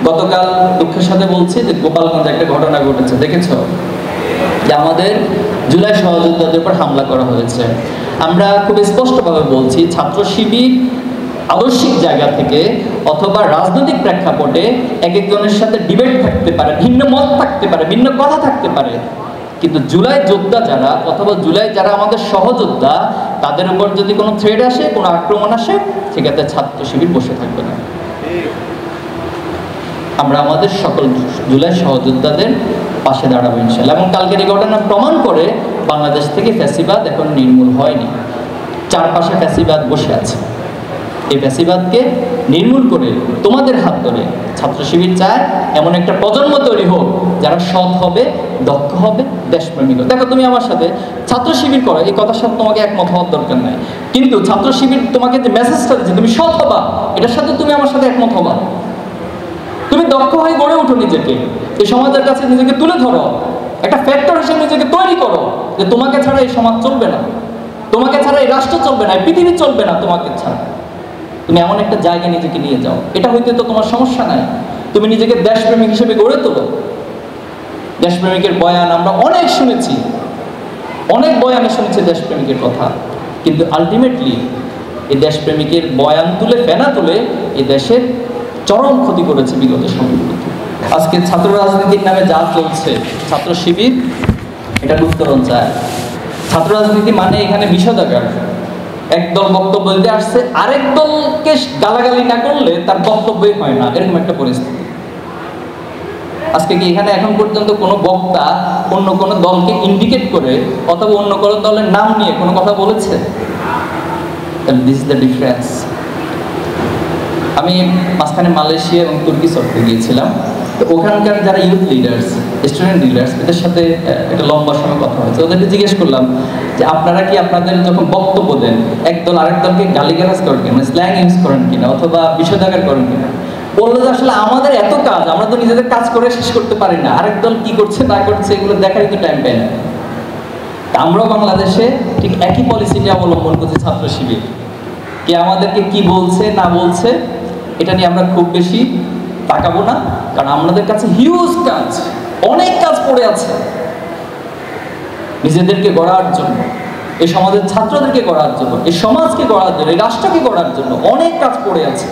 গতকাল দুঃখের সাথে বলছি যে গোপালগঞ্জে একটা ঘটনা ঘটেছে, দেখেছ যে আমাদের জুলাই সহযোদ্ধাদের উপর হামলা করা হয়েছে। আমরা খুব স্পষ্টভাবে বলছি, ছাত্র শিবির আদর্শিক জায়গা থেকে অথবা রাজনৈতিক প্রেক্ষাপটে এক একজনের সাথে ডিবেট থাকতে পারে, ভিন্ন মত থাকতে পারে, ভিন্ন কথা থাকতে পারে, কিন্তু জুলাই যোদ্ধা যারা অথবা জুলাই যারা আমাদের সহযোদ্ধা, তাদের উপর যদি কোনো থ্রেড আসে, কোনো আক্রমণ আসে, সেক্ষেত্রে ছাত্র শিবির বসে থাকবে না। আমরা আমাদের সকল জুলাই সহযোদ্ধাদের পাশে দাঁড়াবো ইনশাআল্লাহ। এবং কালকের এই ঘটনা প্রমাণ করে বাংলাদেশ থেকে ফ্যাসিবাদ এখন নির্মূল হয়নি, চারপাশে ফ্যাসিবাদ বসে আছে। এই ফ্যাসিবাদকে নির্মূল করে তোমাদের হাত ধরে ছাত্র শিবির চায় এমন একটা প্রজন্ম তৈরি হোক যারা সৎ হবে, দক্ষ হবে, দেশপ্রেমিক হবে। দেখো, তুমি আমার সাথে ছাত্র শিবির করো, এই কথার সাথে তোমাকে একমত হওয়ার দরকার নাই, কিন্তু ছাত্র শিবির তোমাকে যে মেসেজটা দিচ্ছে তুমি সৎ হবা, এটার সাথে তুমি আমার সাথে একমত হবা। তুমি দক্ষ হয়ে গড়ে ওঠো, নিজেকে এই সমাজের কাছে নিজেকে তুলে ধরো, একটা ফ্যাক্টর হিসেবে নিজেকে তৈরি করো যে তোমাকে ছাড়া এই সমাজ চলবে না, তোমাকে ছাড়া এই রাষ্ট্র চলবে না, এই পৃথিবী চলবে না তোমাকে ছাড়া। তুমি এমন একটা জায়গায় নিজেকে নিয়ে যাও, এটা হইতে তো তোমার সমস্যা নাই। তুমি নিজেকে দেশপ্রেমিক হিসেবে গড়ে তোলো। দেশপ্রেমিকের বয়ান আমরা অনেক শুনেছি, অনেক বয়ানে শুনেছি দেশপ্রেমিকের কথা, কিন্তু আলটিমেটলি এই দেশপ্রেমিকের বয়ান তুলে, ফেনা তুলে এই দেশের চরম ক্ষতি করেছে বিগত সময়গুলোতে। আজকে ছাত্র রাজনীতির নামে যা চলছে, ছাত্র শিবির এটা উত্তরণ চায়। ছাত্র রাজনীতি মানে এখানে বিষোদাগার, একদল বক্তব্য দিতে আসছে, আরেক দলকে গালাগালি না করলে তার বক্তব্যই হয় না, এরকম একটা পরিস্থিতি। আজকে কি এখানে এখন পর্যন্ত কোনো বক্তা অন্য কোনো দলকে ইন্ডিকেট করে অথবা অন্য কোনো দলের নাম নিয়ে কোনো কথা বলেছে? This is the difference. আমি মাঝখানে মালয়েশিয়া এবং তুর্কি সফরে গিয়েছিলাম, তো ওখানকার যারা ইউথ লিডার্স, স্টুডেন্ট লিডার্স, এদের সাথে একটা লম্বা সময় কথা হয়েছে। ওদেরকে জিজ্ঞেস করলাম যে আপনারা কি আপনাদের যখন বক্তব্য দেন একদল আরেক দলকে গালিগালাজ করেন কিনা, স্ল্যাং ইউজ করেন কিনা, অথবা বিষোদাগার করেন কিনা? বললো যে আসলে আমাদের এত কাজ, আমরা তো নিজেদের কাজ করে শেষ করতে পারি না, আরেক দল কি করছে না করছে এগুলো দেখারই তো টাইম পাই না। আমরাও বাংলাদেশে ঠিক একই পলিসিটি অবলম্বন করছি। ছাত্র শিবির কে আমাদেরকে কি বলছে না বলছে এটা নিয়ে আমরা খুব বেশি তাকাবো না, কারণ আমাদের কাছে হিউজ কাজ, অনেক কাজ পড়ে আছে নিজেদেরকে গড়ার জন্য, এই সমাজের ছাত্রদেরকে গড়ার জন্য, এই সমাজকে গড়ার জন্য, এই রাষ্ট্রকে গড়ার জন্য অনেক কাজ পড়ে আছে।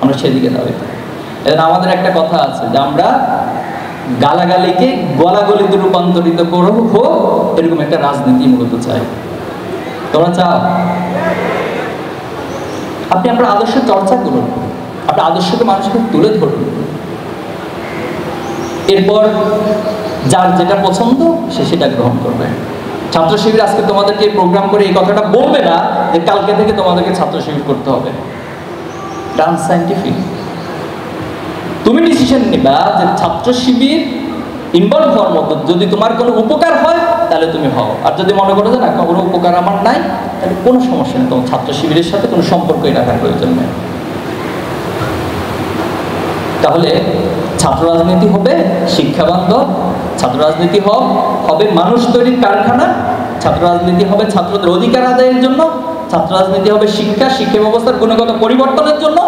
আমরা সেদিকে দাবি। এবার আমাদের একটা কথা আছে যে আমরা গালাগালিকে গলাগলিতে রূপান্তরিত করো হোক, এরকম একটা রাজনীতি মূলত চাই। তোমরা চাও? আপনি আপনার আদর্শ চর্চা করুন, আপনার আদর্শকে মানুষকে তুলে ধরুন, এরপর যার যেটা পছন্দ সে সেটা গ্রহণ করবে। ছাত্র শিবির আজকে তোমাদেরকে প্রোগ্রাম করে এই কথাটা বলবে না যে কালকে থেকে তোমাদেরকে ছাত্র শিবির করতে হবে। আনসাইন্টিফিক। তুমি ডিসিশন নিবা যে ছাত্র শিবির ইনভলভ হওয়ার মতো যদি তোমার কোনো উপকার হয় তাহলে তুমি হও, আর যদি মনে করো যে না কোনো উপকার আমার নাই তাহলে কোনো সমস্যা নেই, তোমার ছাত্র শিবিরের সাথে কোনো সম্পর্কই রাখার প্রয়োজন নেই। তাহলে ছাত্র রাজনীতি হবে শিক্ষাবান্ধব, ছাত্র রাজনীতি হবে মানুষ তৈরির কারখানা, ছাত্র রাজনীতি হবে ছাত্রদের অধিকার আদায়ের জন্য, ছাত্র রাজনীতি হবে শিক্ষা ব্যবস্থার গুণগত পরিবর্তনের জন্য,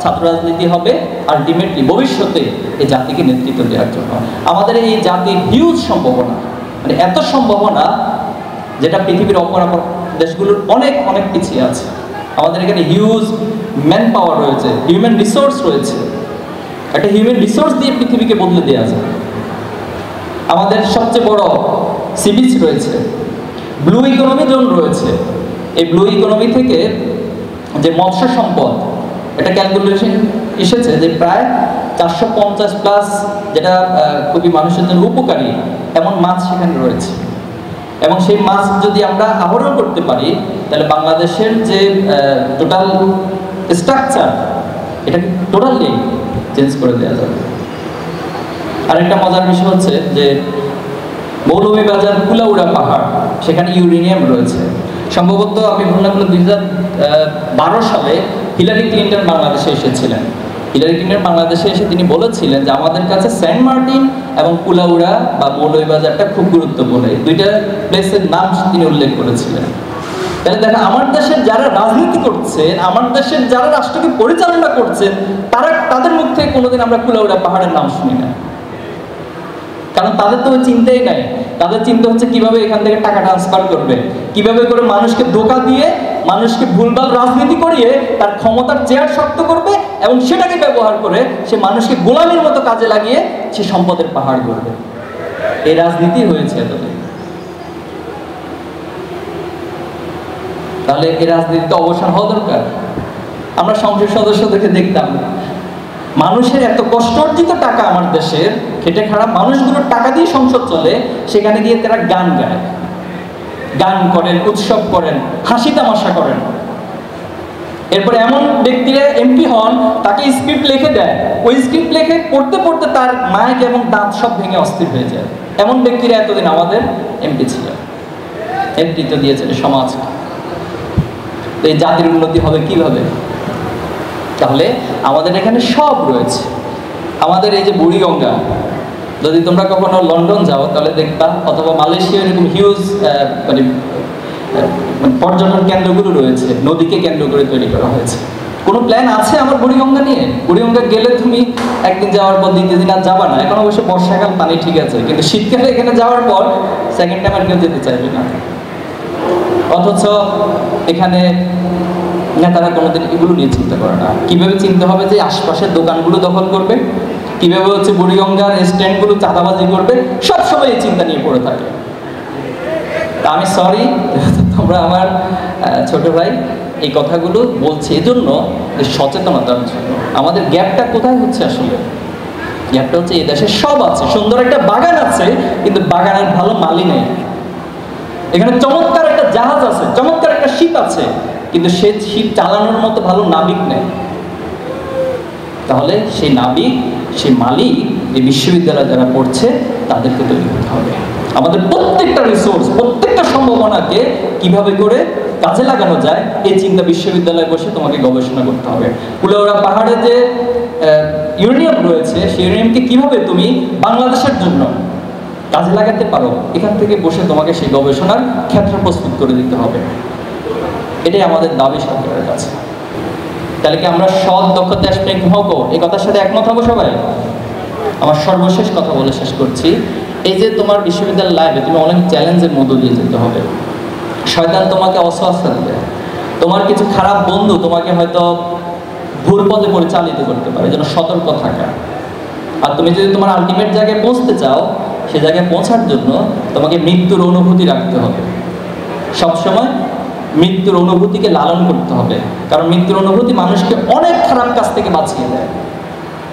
ছাত্র রাজনীতি হবে আলটিমেটলি ভবিষ্যতে এই জাতিকে নেতৃত্ব দেওয়ার জন্য। আমাদের এই জাতির হিউজ সম্ভাবনা, মানে এত সম্ভাবনা যেটা পৃথিবীর অপর দেশগুলোর অনেক অনেক পিছিয়ে আছে। আমাদের এখানে হিউজ ম্যান পাওয়ার রয়েছে, হিউম্যান রিসোর্স রয়েছে, একটা হিউম্যান রিসোর্স দিয়ে পৃথিবীকে বদলে দেওয়া যায়। আমাদের সবচেয়ে বড় সি বিচ রয়েছে, ব্লু ইকোনমি জোন রয়েছে। এই ব্লু ইকোনমি থেকে যে মৎস্য সম্পদ, এটা ক্যালকুলেশন এসেছে যে প্রায় 450 প্লাস, যেটা খুবই মানুষের জন্য উপকারী এমন মাছ সেখানে রয়েছে। এবং সেই মাছ যদি আমরা আহরণ করতে পারি তাহলে বাংলাদেশের যে টোটাল স্ট্রাকচার এটাকে টোটালি চেঞ্জ করে দেওয়া যাবে। আরেকটা মজার বিষয় হচ্ছে যে মৌলভীবাজার কুলাউড়া পাহাড়, সেখানে ইউরেনিয়াম রয়েছে। সম্ভবত আমি ভুল না করলে 2012 সালে হিলারি ক্লিন্টন বাংলাদেশে এসেছিলেন। হিলারি ক্লিন্টন বাংলাদেশে এসে তিনি বলেছিলেন যে আমাদের কাছে সেন্ট মার্টিন এবং কুলাউড়া বা মৌলভীবাজারটা খুব গুরুত্বপূর্ণ, এই দুইটা প্লেসের নাম তিনি উল্লেখ করেছিলেন। তাহলে দেখেন, আমার দেশের যারা রাজনীতি করছেন, আমার দেশের যারা রাষ্ট্রকে পরিচালনা করছেন, তাদের মুখ থেকে কোনোদিন আমরা কুলাউড়া পাহাড়ের নাম শুনি না, কারণ তাদের তো চিন্তাই নাই। তাদের চিন্তা হচ্ছে কিভাবে এখান থেকে টাকা ট্রান্সফার করবে, কিভাবে করে মানুষকে ধোঁকা দিয়ে, মানুষকে ভুলভাল রাজনীতি করিয়ে তার ক্ষমতার চেয়ার শক্ত করবে এবং সেটাকে ব্যবহার করে সে মানুষকে গোলামির মতো কাজে লাগিয়ে সে সম্পদের পাহাড় করবে। এই রাজনীতি হয়েছে এতদিন। তাহলে এই রাজনীতিতে অবসান হওয়া দরকার। আমরা সংসদ সদস্যদেরকে দেখতাম, মানুষের এত কষ্ট অর্জিত টাকা, আমার দেশের খেটে খারাপ মানুষগুলোর টাকা দিয়ে সংসদ চলে, সেখানে গিয়ে তারা গান গায়, গান করেন, উৎসব করেন, হাসি তামাশা করেন। এরপরে এমন ব্যক্তিরা এমপি হন, তাকে স্ক্রিপ্ট লিখে দেয়, ওই স্ক্রিপ্ট লিখে পড়তে পড়তে তার মাইক এবং দাঁত সব ভেঙে অস্থির হয়ে যায়। এমন ব্যক্তিরা এতদিন আমাদের এমপি ছিল, নেতৃত্ব দিয়েছেন সমাজ। এই জাতির উন্নতি হবে কিভাবে? তাহলে আমাদের এখানে সব রয়েছে। আমাদের এই যে বুড়িগঙ্গা, যদি তোমরা কখনো লন্ডন যাও তাহলে দেখবা, অথবা মালয়েশিয়া, এরকম হিউজ মানে পর্যটন কেন্দ্রগুলো রয়েছে, নদীকে কেন্দ্র করে তৈরি করা হয়েছে। কোনো প্ল্যান আছে আমার বুড়িগঙ্গা নিয়ে? বুড়িগঙ্গা গেলে তুমি একদিন যাওয়ার পর দ্বিতীয় দিন আর যাবা না। এখন অবশ্য বর্ষাকাল, পানি ঠিক আছে, কিন্তু শীতকালে এখানে যাওয়ার পর সেকেন্ড টাইম আর কেউ যেতে চাইবে না। অথচ এখানে নেতারা কোনোদিন এগুলো নিয়ে চিন্তা করে না। কিভাবে চিন্তা হবে যে আশপাশের দোকানগুলো দখল করবে, কিভাবে হচ্ছে বুড়িগঙ্গার স্ট্যান্ডগুলো চাঁদাবাজি করবে, সবসময় এই চিন্তা নিয়ে পড়ে থাকে। আমি সরি, তোমরা আমার ছোট ভাই, এই কথাগুলো বলছি এজন্য যে সচেতনতার জন্য। আমাদের গ্যাপটা কোথায় হচ্ছে আসলে? গ্যাপটা হচ্ছে এই দেশে সব আছে, সুন্দর একটা বাগান আছে, কিন্তু বাগানের ভালো মালি নেই। এখানে চমৎকার একটা জাহাজ আছে, চমৎকার একটা শিপ আছে, কিন্তু সে শিপ চালানোর মতো ভালো নাবিক নেই। তাহলে সেই নাবিক, সেই মালিক এই বিশ্ববিদ্যালয়ে যারা পড়ছে তাদেরকে তৈরি করতে হবে। আমাদের প্রত্যেকটা রিসোর্স, প্রত্যেকটা সম্ভাবনাকে কিভাবে করে কাজে লাগানো যায়, এই চিন্তা বিশ্ববিদ্যালয়ে বসে তোমাকে গবেষণা করতে হবে। কুলাউড়া পাহাড়ে যে ইউরেনিয়াম রয়েছে, সেই ইউরেনিয়ামকে কিভাবে তুমি বাংলাদেশের জন্য কাজে লাগাতে পারো, এখান থেকে বসে তোমাকে সেই গবেষণার ক্ষেত্র প্রস্তুত করে দিতে হবে। এটাই আমাদের দাবি সরকারের কাছে। তাহলে কি আমরা সৎ দক্ষতা আসবে হবো? এই কথার সাথে একমত হবো সবাই? আমার সর্বশেষ কথা বলে শেষ করছি। এই যে তোমার বিশ্ববিদ্যালয় লাইফে তুমি অনেক চ্যালেঞ্জের মধ্য দিয়ে যেতে হবে। শয়তান তোমাকে অসুস্থ দেবে, তোমার কিছু খারাপ বন্ধু তোমাকে হয়তো ভুল পথে পরিচালিত করতে পারে, যেন সতর্ক থাকা। আর তুমি যদি তোমার আলটিমেট জায়গায় পৌঁছতে চাও, সে জায়গায় পৌঁছার জন্য তোমাকে মৃত্যুর অনুভূতি রাখতে হবে। সবসময় মৃত্যুর অনুভূতিকে লালন করতে হবে, কারণ মৃত্যুর অনুভূতি মানুষকে অনেক খারাপ কাজ থেকে বাঁচিয়ে দেয়।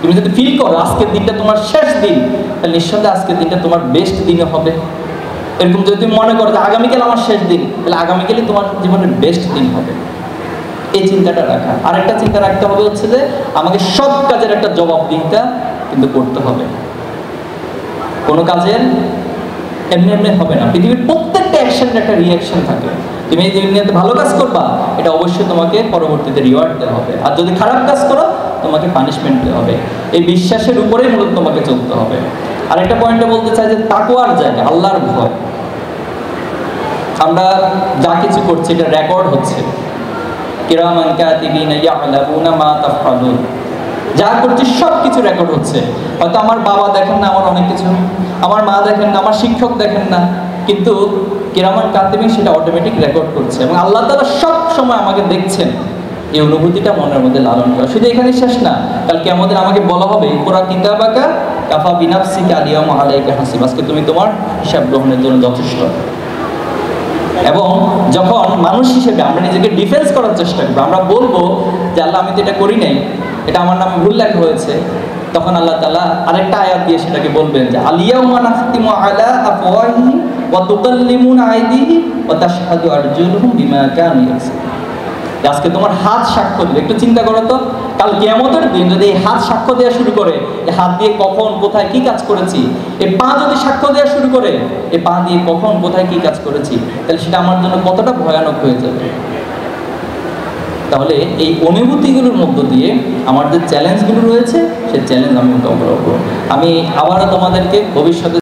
তুমি যদি ফিল করো আজকের দিনটা তোমার শেষ দিন, তাহলে নিঃসন্দেহে আজকের দিনটা তোমার বেস্ট দিনও হবে। এরকম যদি তুমি মনে করো যে আগামীকাল আমার শেষ দিন, তাহলে আগামীকালই তোমার জীবনের বেস্ট দিন হবে। এই চিন্তাটা রাখা। আরেকটা চিন্তা রাখতে হবে হচ্ছে যে আমাকে সব কাজের একটা জবাবদিহিতা কিন্তু করতে হবে। কোনো কাজের এমনি এমনি হবে না। পৃথিবীর প্রত্যেকটা অ্যাকশনের একটা রিয়াকশন থাকে। তুমি এই দুনিয়াতে ভালো কাজ করবা, এটা অবশ্যই তোমাকে পরবর্তীতে রিওয়ার্ড দেওয়া হবে। আর যদি খারাপ কাজ করো, তোমাকে পানিশমেন্ট দেওয়া হবে। এই বিশ্বাসের উপরেই মূলত তোমাকে চলতে হবে। আরেকটা পয়েন্টে বলতে চাই যে তাকওয়ার জায়গা, আল্লাহর ভয়। আমরা যা কিছু করছি এটা রেকর্ড হচ্ছে। কিরামান কাতিবিনা ইয়ালামুনা মা তাফআলুন। যা করছি সব কিছু রেকর্ড হচ্ছে। হয়তো আমার বাবা দেখেন না আমার অনেক কিছু, আমার মা দেখেন না, আমার শিক্ষক দেখেন না, কিন্তু কিরামান কাতিবিন সেটা অটোমেটিক রেকর্ড করছে এবং আল্লাহ তাআলা সব সময় আমাকে দেখছেন। এই অনুভূতিটা মনের মধ্যে লালন করা। শুধু এখানেই শেষ না, কাল কিয়ামতে আমাকে বলা হবে ইকরা কিতাবাকা কাফা বিনাফসিকা আল-ইয়াওমা আলাইকা হাসিব। আজকে তুমি তোমার হিসাব গ্রহণের জন্য যথেষ্ট। এবং যখন মানুষ হিসেবে আমরা নিজেকে ডিফেন্স করার চেষ্টা করবো, আমরা বলবো যে আল্লাহ আমি তো এটা করি নাই, এটা আমার নামে ভুল লেখা হয়েছে, তখন আল্লাহ তাআলা আরেকটা আয়াত দিয়ে সেটাকে বলবেন যে আল-ইয়াওমা নাখতিমু আলা আফওয়াহিহিম ওয়া তুকাল্লিমুনা আইদিহিম ওয়া তাশহাদু আরজুলুহুম বিমা কানু ইয়াকসিবুন। আজকে তোমার হাত সাক্ষ্য দেবে। একটু চিন্তা করো তো, কাল কিয়ামতের দিন যদি এই হাত সাক্ষ্য দেওয়া শুরু করে, এই হাত দিয়ে কখন কোথায় কি কাজ করেছি, এই পা যদি সাক্ষ্য দেওয়া শুরু করে, এই পা দিয়ে কখন কোথায় কি কাজ করেছি, তাহলে সেটা আমার জন্য কতটা ভয়ানক হয়ে যাবে। তাহলে এই অনুভূতিগুলোর মধ্য দিয়ে আমার যে চ্যালেঞ্জগুলো রয়েছে, সেই চ্যালেঞ্জ আমি মোকাবিলা করব। আমি আবারও তোমাদেরকে ভবিষ্যতে